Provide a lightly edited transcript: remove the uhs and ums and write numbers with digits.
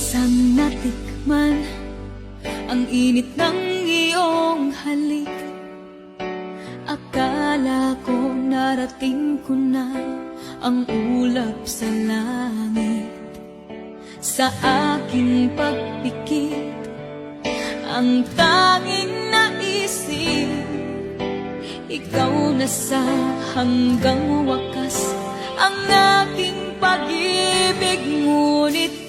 Isang natikman ang init ng iyong halik. Akala ko narating ko na ang ulap sa langit. Sa aking pagpikit, ang tanging naisip, ikaw na sa hanggang wakas ang aking pag-ibig. Ngunit